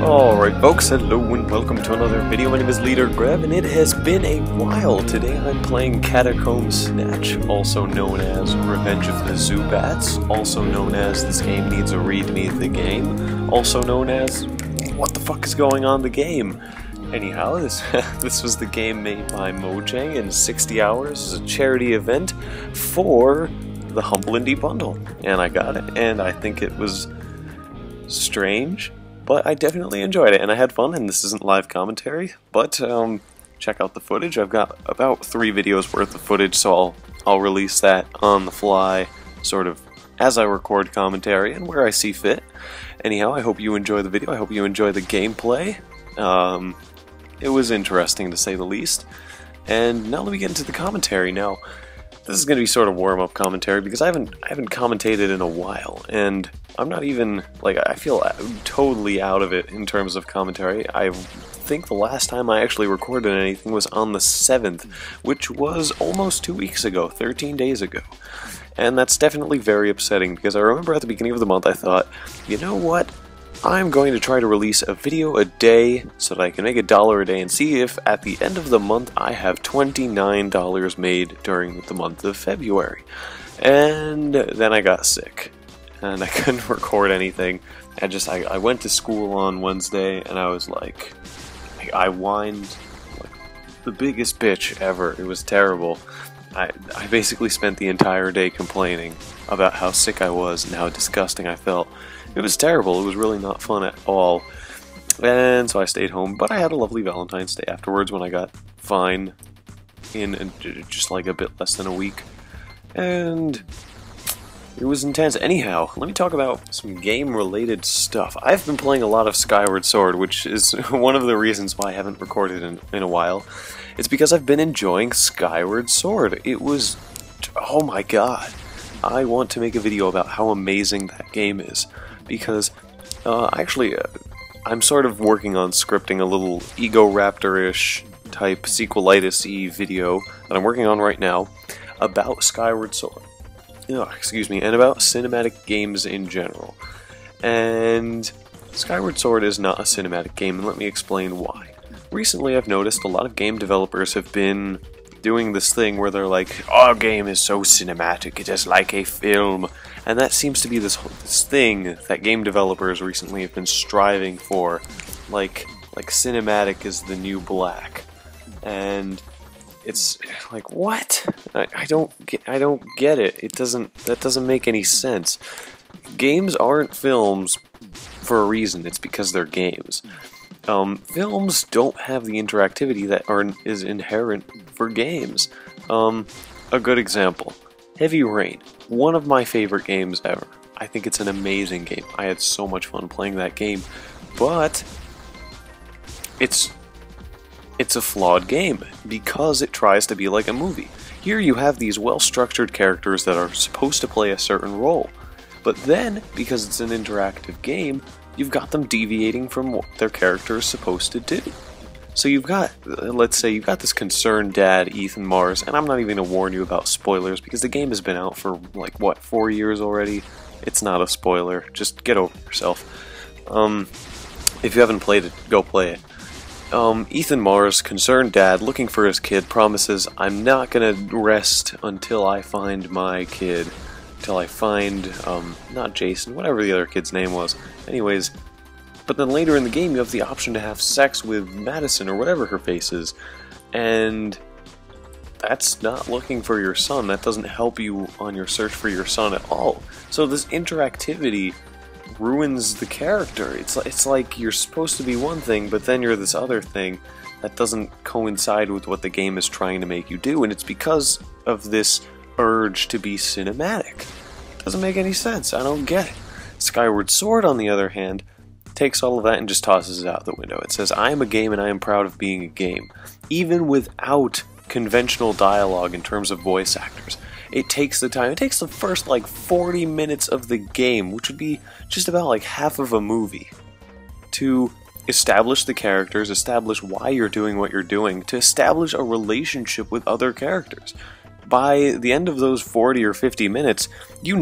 Alright folks, hello and welcome to another video. My name is Leader Grev and it has been a while. Today I'm playing Catacomb Snatch, also known as Revenge of the Zubats, also known as This Game Needs a Read-Me the Game, also known as What the Fuck is Going On the Game? Anyhow, this was the game made by Mojang in 60 hours as a charity event for the Humble Indie Bundle, and I got it, and I think it was strange, but I definitely enjoyed it, and I had fun, and this isn't live commentary, but check out the footage. I've got about 3 videos worth of footage, so I'll release that on the fly, sort of as I record commentary and where I see fit. Anyhow, I hope you enjoy the video, I hope you enjoy the gameplay. It was interesting to say the least, and now let me get into the commentary. Now, this is going to be sort of warm-up commentary because I haven't commentated in a while, and I'm not even, like, I feel totally out of it in terms of commentary. I think the last time I actually recorded anything was on the 7th, which was almost 2 weeks ago, 13 days ago. And that's definitely very upsetting because I remember at the beginning of the month I thought, you know what? I'm going to try to release a video a day so that I can make $1 a day and see if at the end of the month I have $29 made during the month of February. And then I got sick and I couldn't record anything. I went to school on Wednesday and I was like, I whined like the biggest bitch ever. It was terrible. I basically spent the entire day complaining about how sick I was and how disgusting I felt. It was terrible. It was really not fun at all. And so I stayed home, but I had a lovely Valentine's Day afterwards when I got fine in just like a bit less than a week. And it was intense. Anyhow, let me talk about some game-related stuff. I've been playing a lot of Skyward Sword, which is one of the reasons why I haven't recorded in a while. It's because I've been enjoying Skyward Sword. It was... oh my god. I want to make a video about how amazing that game is. Because, I'm sort of working on scripting a little Ego Raptor-ish type sequelitis-y video that I'm working on right now about Skyward Sword. And about cinematic games in general. And Skyward Sword is not a cinematic game, and let me explain why. Recently I've noticed a lot of game developers have been doing this thing where they're like, our game is so cinematic, it is like a film. And that seems to be this thing that game developers recently have been striving for. Like cinematic is the new black. And it's like, what? I don't get it. That doesn't make any sense. Games aren't films for a reason. It's because they're games. Films don't have the interactivity that is inherent for games. A good example, Heavy Rain, one of my favorite games ever. I think it's an amazing game. I had so much fun playing that game, but it's a flawed game because it tries to be like a movie. Here you have these well-structured characters that are supposed to play a certain role, but then, because it's an interactive game, you've got them deviating from what their character is supposed to do. So you've got, let's say, you've got this concerned dad, Ethan Mars, and I'm not even going to warn you about spoilers because the game has been out for, like, what, 4 years already? It's not a spoiler. Just get over yourself. If you haven't played it, go play it. Ethan Mars, concerned dad, looking for his kid, promises, I'm not going to rest until I find my kid. Until I find, not Jason, whatever the other kid's name was. Anyways, but then later in the game you have the option to have sex with Madison or whatever her face is. And that's not looking for your son. That doesn't help you on your search for your son at all. So this interactivity ruins the character. It's like you're supposed to be one thing, but then you're this other thing that doesn't coincide with what the game is trying to make you do. And it's because of this urge to be cinematic. It doesn't make any sense. I don't get it. Skyward Sword, on the other hand, takes all of that and just tosses it out the window. It says, I am a game and I am proud of being a game. Even without conventional dialogue in terms of voice actors. It takes the time. It takes the first, like, 40 minutes of the game, which would be just about, like, half of a movie, to establish the characters, establish why you're doing what you're doing, to establish a relationship with other characters. By the end of those 40 or 50 minutes, you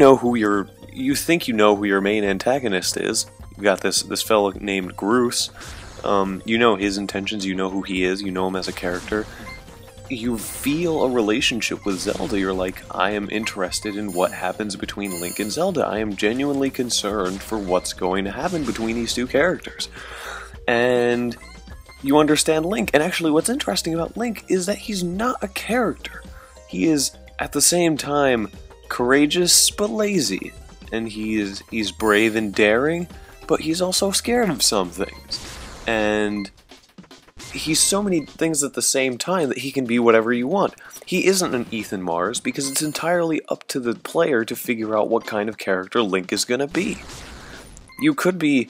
think you know who your main antagonist is. we got this fellow named Groose. You know his intentions, you know who he is, you know him as a character. You feel a relationship with Zelda. You're like, I am interested in what happens between Link and Zelda. I am genuinely concerned for what's going to happen between these two characters. And you understand Link. And actually what's interesting about Link is that he's not a character. He is, at the same time, courageous but lazy. And he's brave and daring, but he's also scared of some things. And he's so many things at the same time that he can be whatever you want. He isn't an Ethan Mars because it's entirely up to the player to figure out what kind of character Link is going to be. You could be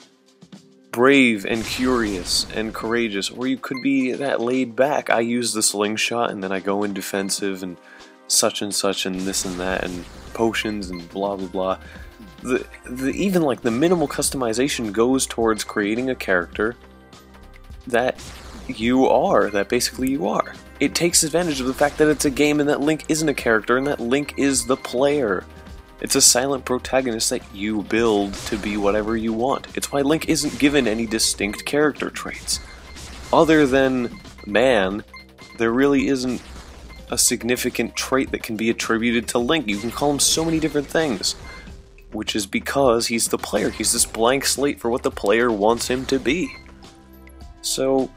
brave and curious and courageous, or you could be that laid back. I use the slingshot and then I go in defensive and such and this and that and potions and blah blah blah. Even like the minimal customization goes towards creating a character that basically you are. It takes advantage of the fact that it's a game and that Link isn't a character and that Link is the player. It's a silent protagonist that you build to be whatever you want. It's why Link isn't given any distinct character traits. Other than man, there really isn't a significant trait that can be attributed to Link. You can call him so many different things, which is because he's the player. He's this blank slate for what the player wants him to be. So,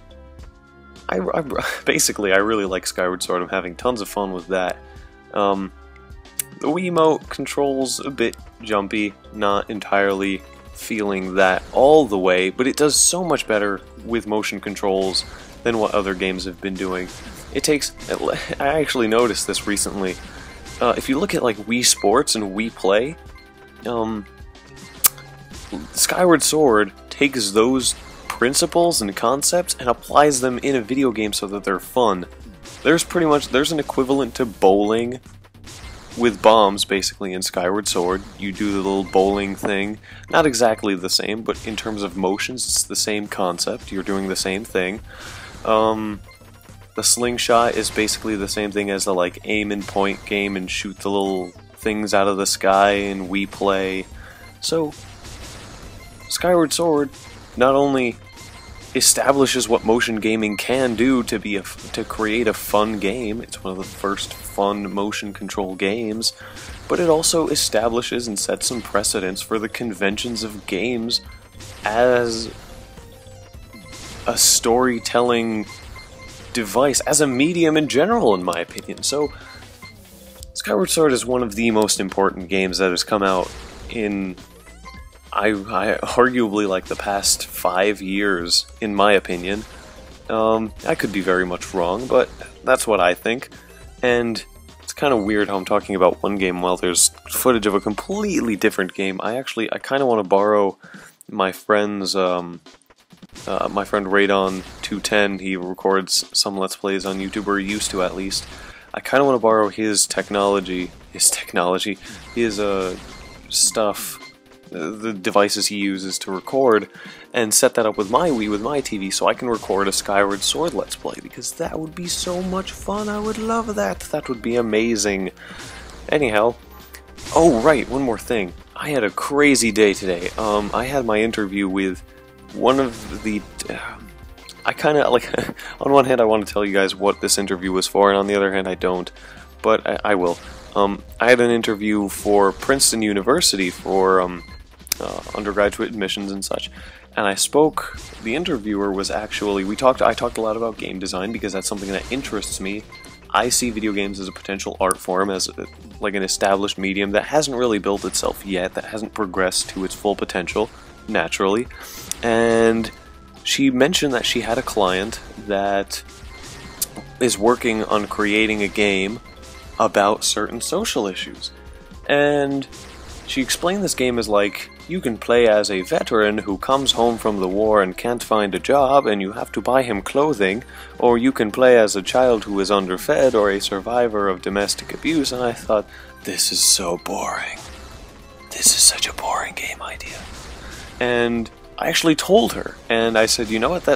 I really like Skyward Sword. I'm having tons of fun with that. The Wiimote controls a bit jumpy, not entirely feeling that all the way, but it does so much better with motion controls than what other games have been doing. I actually noticed this recently. If you look at like Wii Sports and Wii Play, Skyward Sword takes those principles and concepts and applies them in a video game so that they're fun. There's an equivalent to bowling with bombs basically in Skyward Sword. You do the little bowling thing. Not exactly the same, but in terms of motions it's the same concept. You're doing the same thing. The slingshot is basically the same thing as the like aim and point game and shoot the little things out of the sky in Wii Play. So Skyward Sword not only establishes what motion gaming can do to create a fun game. It's one of the first fun motion control games, but it also establishes and sets some precedents for the conventions of games as a storytelling device, as a medium in general, in my opinion. So Skyward Sword is one of the most important games that has come out in I arguably like the past 5 years, in my opinion. I could be very much wrong, but that's what I think. And it's kind of weird how I'm talking about one game while there's footage of a completely different game. I kind of want to borrow my friend's, my friend Radon210. He records some Let's Plays on YouTube, or he used to at least. I kind of want to borrow his technology, his stuff, the devices he uses to record, and set that up with my Wii, with my TV, so I can record a Skyward Sword Let's Play, because that would be so much fun. I would love that. That would be amazing. Anyhow, oh right, one more thing. I had a crazy day today. I had my interview with one of the... I kind of, like, on one hand I want to tell you guys what this interview was for, and on the other hand I don't, but I will. I had an interview for Princeton University for undergraduate admissions and such, and the interviewer was actually, I talked a lot about game design because that's something that interests me. I see video games as a potential art form, as like an established medium that hasn't really built itself yet, that hasn't progressed to its full potential, naturally, and she mentioned that she had a client that is working on creating a game about certain social issues. And she explained this game as like, you can play as a veteran who comes home from the war and can't find a job and you have to buy him clothing, or you can play as a child who is underfed or a survivor of domestic abuse. And I thought, this is so boring. This is such a boring game idea. And I actually told her, and I said, you know what,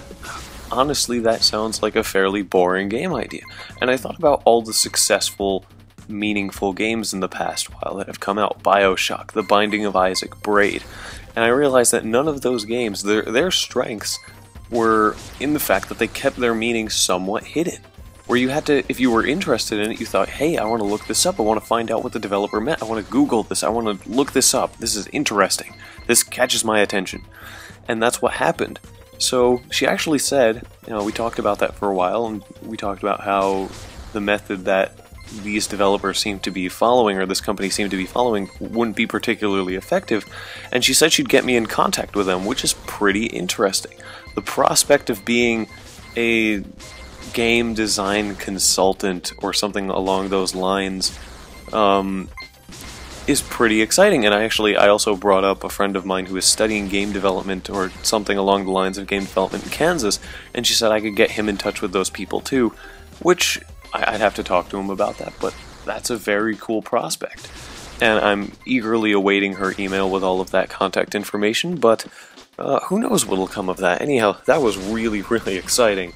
honestly, that sounds like a fairly boring game idea. And I thought about all the successful, meaningful games in the past while that have come out. BioShock, The Binding of Isaac, Braid. And I realized that none of those games, their strengths were in the fact that they kept their meaning somewhat hidden. Where you had to, if you were interested in it, you thought, hey, I want to look this up, I want to find out what the developer meant, I want to Google this, I want to look this up, this is interesting, this catches my attention. And that's what happened. So she actually said, we talked about that for a while, and we talked about how the method that these developers seem to be following, or this company seemed to be following, wouldn't be particularly effective, and she said she'd get me in contact with them, which is pretty interesting. The prospect of being a game design consultant or something along those lines is pretty exciting. And I also brought up a friend of mine who is studying game development or something along the lines of game development in Kansas, and she said I could get him in touch with those people too, which I'd have to talk to him about that, but that's a very cool prospect. And I'm eagerly awaiting her email with all of that contact information, but who knows what'll come of that. Anyhow, that was really, really exciting.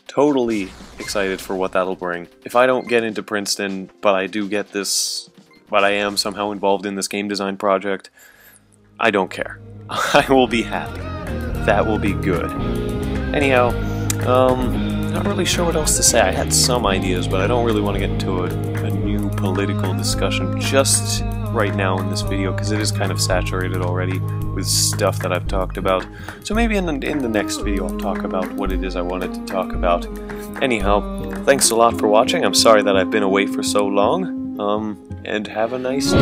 Totally excited for what that'll bring. If I don't get into Princeton, but I do get this, but I am somehow involved in this game design project, I don't care. I will be happy. That will be good. Anyhow, not really sure what else to say. I had some ideas, but I don't really want to get into a new political discussion just right now in this video, because it is kind of saturated already with stuff that I've talked about. So maybe in the next video I'll talk about what it is I wanted to talk about. Anyhow, thanks a lot for watching. I'm sorry that I've been away for so long, and have a nice day.